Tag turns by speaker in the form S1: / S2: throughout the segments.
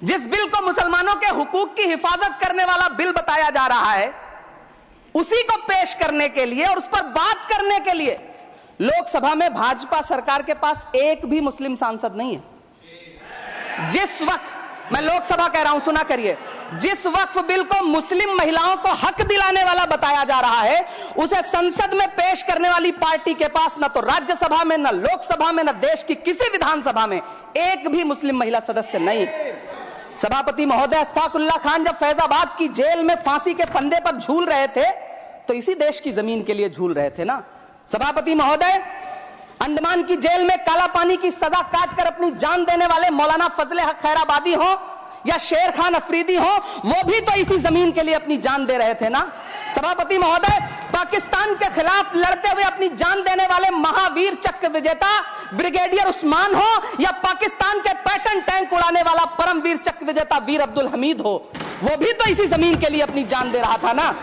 S1: जिस बिल को मुसलमानों के हुकूक की हिफाजत करने वाला बिल बताया जा रहा है, उसी को पेश करने के लिए और उस पर बात करने के लिए लोकसभा में भाजपा सरकार के पास एक भी मुस्लिम सांसद नहीं है। जिस वक्त, मैं लोकसभा कह रहा हूं, सुना करिए, जिस वक्फ बिल को मुस्लिम महिलाओं को हक दिलाने वाला बताया जा रहा है, उसे संसद में पेश करने वाली पार्टी के पास न तो राज्यसभा में, न लोकसभा में, न देश की किसी विधानसभा में एक भी मुस्लिम महिला सदस्य नहीं। सभापति महोदय अशफाकुल्लाह खान जब फैजाबाद की जेल में फांसी के फंदे पर झूल रहे थे तो इसी देश की जमीन के लिए झूल रहे थे ना। सभापति महोदय, अंडमान की जेल में काला पानी की सजा काटकर अपनी जान देने वाले मौलाना फजले हक खैराबादी हो या शेर खान अफरीदी हो, वो भी तो इसी जमीन के लिए अपनी जान दे रहे थे ना। सभापति महोदय, पाकिस्तान के खिलाफ लड़ते हुए अपनी जान देने वाले महावीर चक्र विजेता ब्रिगेडियर उस्मान हो या पाकिस्तान के पैटर्न टैंक उड़ाने वाला परमवीर चक्र विजेता वीर अब्दुल हमीद हो, वो भी तो इसी जमीन के लिए अपनी जान दे रहा था ना।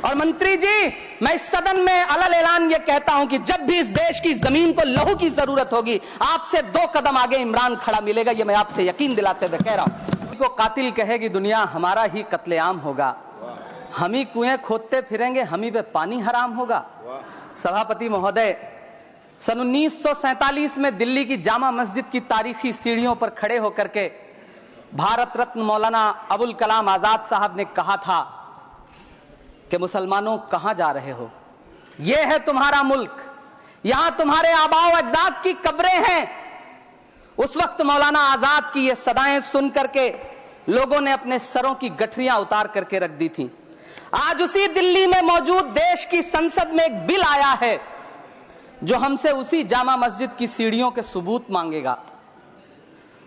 S1: और मंत्री जी, मैं इस सदन में अलग ऐलान ये कहता हूं कि जब भी इस देश की जमीन को लहू की जरूरत होगी, आपसे 2 कदम आगे इमरान खड़ा मिलेगा, ये मैं आपसे यकीन दिलाते हुए कह रहा हूं। को कातिल कहेगी दुनिया, हमारा ही कत्लेआम होगा, हम ही कुएं खोदते फिरेंगे, हम ही पे पानी हराम होगा। सभापति महोदय, सन 1947 में दिल्ली की जामा मस्जिद की तारीखी सीढ़ियों पर खड़े होकर के भारत रत्न मौलाना अबुल कलाम आजाद साहब ने कहा था कि मुसलमानों कहां जा रहे हो, यह है तुम्हारा मुल्क, यहां तुम्हारे आबाओ अजदाद की कब्रें हैं। उस वक्त मौलाना आजाद की ये सदाएं सुन करके लोगों ने अपने सरों की गठरियां उतार करके रख दी थी। आज उसी दिल्ली में मौजूद देश की संसद में एक बिल आया है जो हमसे उसी जामा मस्जिद की सीढ़ियों के सबूत मांगेगा,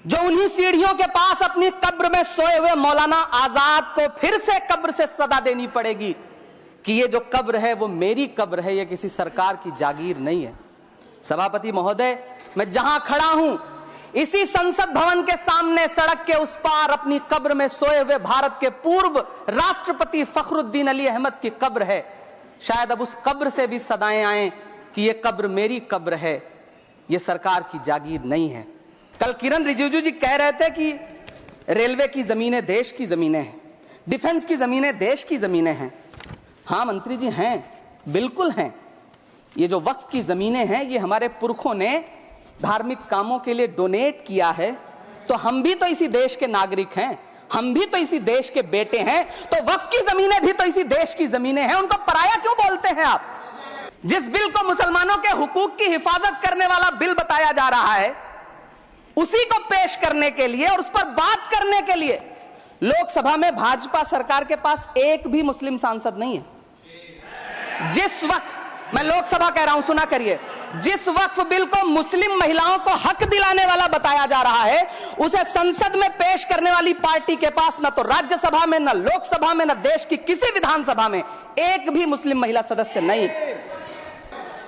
S1: जो उन्हीं सीढ़ियों के पास अपनी कब्र में सोए हुए मौलाना आजाद को फिर से कब्र से सदा देनी पड़ेगी कि ये जो कब्र है वो मेरी कब्र है, ये किसी सरकार की जागीर नहीं है। सभापति महोदय, मैं जहां खड़ा हूं इसी संसद भवन के सामने सड़क के उस पार अपनी कब्र में सोए हुए भारत के पूर्व राष्ट्रपति फखरुद्दीन अली अहमद की कब्र है। शायद अब उस कब्र से भी सदाएं आए कि ये कब्र मेरी कब्र है, ये सरकार की जागीर नहीं है। कल किरण रिजिजू जी कह रहे थे कि रेलवे की जमीनें देश की जमीनें हैं, डिफेंस की जमीनें देश की जमीनें हैं। हाँ मंत्री जी, हैं, बिल्कुल हैं। ये जो वक्फ की जमीनें हैं, ये हमारे पुरखों ने धार्मिक कामों के लिए डोनेट किया है, तो हम भी तो इसी देश के नागरिक हैं, हम भी तो इसी देश के बेटे हैं, तो वक्फ की जमीनें भी तो इसी देश की जमीनें हैं, उनको पराया क्यों बोलते हैं आप? जिस बिल को मुसलमानों के हुकूक की हिफाजत करने वाला बिल बताया जा रहा है, उसी को पेश करने के लिए और उस पर बात करने के लिए लोकसभा में भाजपा सरकार के पास एक भी मुस्लिम सांसद नहीं है। जिस वक्त, मैं लोकसभा कह रहा हूं, सुना करिए, जिस वक्फ बिल को मुस्लिम महिलाओं को हक दिलाने वाला बताया जा रहा है, उसे संसद में पेश करने वाली पार्टी के पास न तो राज्यसभा में, न लोकसभा में, न देश की किसी विधानसभा में एक भी मुस्लिम महिला सदस्य नहीं।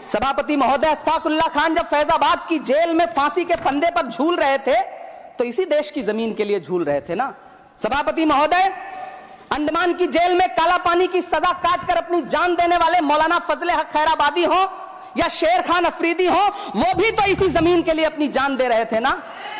S1: सभापति महोदय अशफाकुल्लाह खान जब फैजाबाद की जेल में फांसी के फंदे पर झूल रहे थे तो इसी देश की जमीन के लिए झूल रहे थे ना। सभापति महोदय, अंडमान की जेल में काला पानी की सजा काटकर अपनी जान देने वाले मौलाना फजले हक खैराबादी हो या शेर खान अफरीदी हो, वो भी तो इसी जमीन के लिए अपनी जान दे रहे थे ना।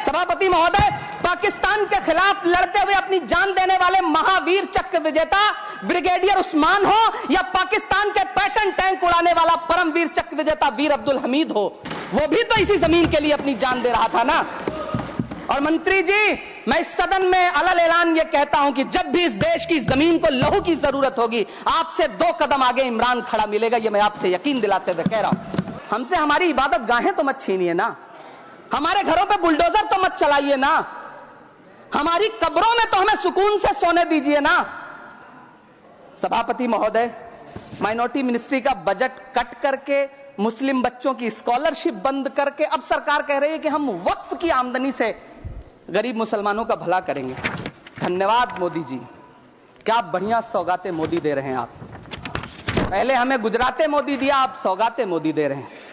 S1: सभापति महोदय, पाकिस्तान के खिलाफ लड़ते हुए अपनी जान देने वाले महावीर चक्र विजेता ब्रिगेडियर उस्मान हो या पाकिस्तान के पैटर्न टैंक उड़ाने वाला परमवीर चक्र विजेता वीर अब्दुल हमीद हो, वो भी तो इसी जमीन के लिए अपनी जान दे रहा था ना। और मंत्री जी, मैं इस सदन में अलग ऐलान ये कहता हूं कि जब भी इस देश की जमीन को लहू की जरूरत होगी, आपसे 2 कदम आगे इमरान खड़ा मिलेगा, ये मैं आपसे यकीन दिलाते हुए कह रहा हूं। हमसे हमारी इबादत गाहें तो मत छीनिए ना, हमारे घरों पे बुलडोजर तो मत चलाइए ना, हमारी कब्रों में तो हमें सुकून से सोने दीजिए ना। सभापति महोदय, माइनॉरिटी मिनिस्ट्री का बजट कट करके, मुस्लिम बच्चों की स्कॉलरशिप बंद करके अब सरकार कह रही है कि हम वक्फ की आमदनी से गरीब मुसलमानों का भला करेंगे। धन्यवाद मोदी जी, क्या बढ़िया सौगातें मोदी दे रहे हैं आप। पहले हमें गुजराते मोदी दिया, आप सौगातें मोदी दे रहे हैं।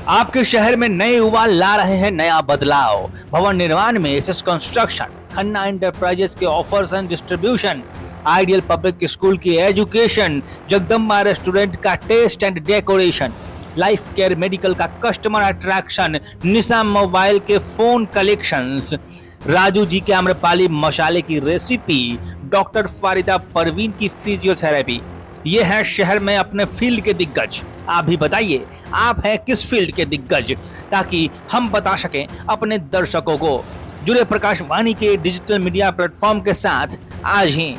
S2: आपके शहर में नए युवा ला रहे हैं नया बदलाव। भवन निर्माण में एसएस कंस्ट्रक्शन, खन्ना एंटरप्राइजेस के offers and distribution, ideal public school की एजुकेशन, जगदम्बा रेस्टोरेंट का taste and decoration, life care medical का कस्टमर अट्रैक्शन, निशा मोबाइल के फोन कलेक्शंस, राजू जी के आम्रपाली मसाले की रेसिपी, डॉक्टर फारिदा परवीन की फिजियोथेरेपी। ये है शहर में अपने फील्ड के दिग्गज। आप भी बताइए, आप हैं किस फील्ड के दिग्गज, ताकि हम बता सकें अपने दर्शकों को। जुड़े प्रकाशवाणी के डिजिटल मीडिया प्लेटफॉर्म के साथ आज ही।